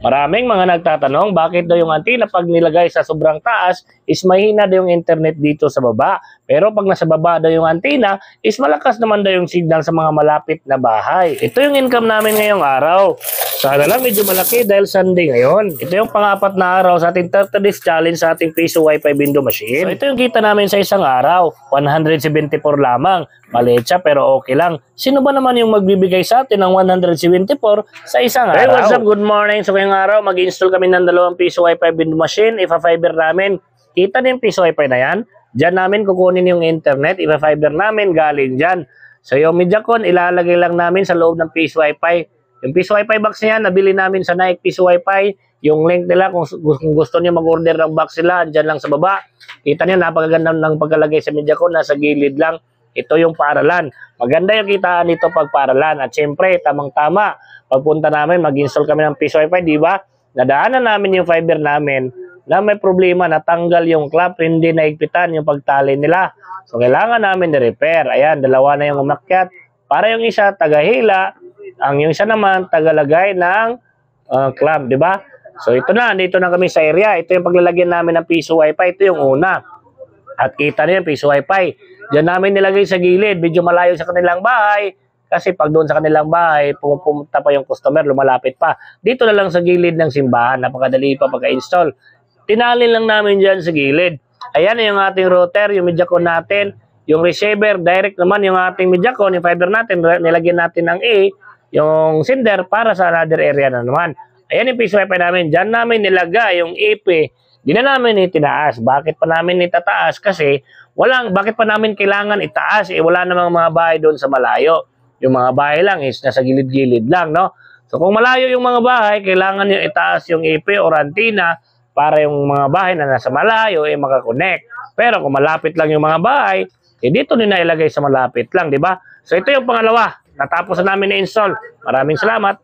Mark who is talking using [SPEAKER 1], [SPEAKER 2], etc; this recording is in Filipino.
[SPEAKER 1] Maraming mga nagtatanong bakit daw yung antena pag nilagay sa sobrang taas is mahina daw yung internet dito sa baba. Pero pag nasa baba daw yung antena is malakas naman daw yung signal sa mga malapit na bahay. Ito yung income namin ngayong araw. Sana lang medyo malaki dahil Sunday ngayon. Ito yung pang-apat na araw sa ating 30 days challenge sa ating Piso Wi-Fi window machine. So ito yung kita namin sa isang araw. 174 lamang. Maliit siya pero okay lang. Sino ba naman yung magbibigay sa atin ng 174 sa isang araw? Hey, what's up? Good morning. So ngayong araw, mag-install kami ng 2 Piso Wi-Fi window machine. Ipa-fiber namin. Kita niyo yung Piso Wi-Fi na yan? Diyan namin kukunin yung internet. Ipa-fiber namin galing dyan. So yung Mediacom, ilalagay lang namin sa loob ng Piso Wi-Fi. Yung Piso Wi-Fi box niya, nabili namin sa Nike Piso Wi-Fi. Yung link nila, kung gusto niyo mag-order ng box sila, dyan lang sa baba. Kita niyo, napakaganda ng pagkalagay sa Mediacom, nasa gilid lang. Ito yung paaralan. Maganda yung kitaan dito pag paaralan. At syempre, tamang-tama, pagpunta namin, mag-install kami ng Piso Wi-Fi, di ba? Nadaanan namin yung fiber namin na may problema, natanggal yung clamp, hindi naigpitan yung pagtali nila. So, kailangan namin i-repair. Ayan, dalawa na yung umakyat. Para yung isa, tagahila. Ang yung isa naman, tagalagay ng clamp, di ba? So, ito na. Dito na kami sa area. Ito yung paglalagyan namin ng Piso Wi-Fi. Ito yung una. At kita niyo yung Piso Wi-Fi. Diyan namin nilagay sa gilid. Medyo malayo sa kanilang bahay. Kasi pag doon sa kanilang bahay, pumunta pa yung customer, lumalapit pa. Dito na lang sa gilid ng simbahan. Napakadali pa pagka-install. Tinalin lang namin dyan sa gilid. Ayan yung ating router, yung Mediacom natin. Yung receiver, direct naman yung ating Mediacom, yung fiber natin. Nilagyan natin ng A, yung sender para sa another area na naman. Ayan yung Piso Wi-Fi namin. Diyan namin nilagay yung AP. Di na namin itinaas. Bakit pa namin itataas? Kasi bakit pa namin kailangan itaas? Wala namang mga bahay doon sa malayo. Yung mga bahay lang is nasa gilid-gilid lang, no? So kung malayo yung mga bahay, kailangan nyo itaas yung AP or antenna para yung mga bahay na nasa malayo makakonect. Pero kung malapit lang yung mga bahay, dito nyo na ilagay sa malapit lang, di ba? So ito yung pangalawa. Natapos na namin na-install. Maraming salamat.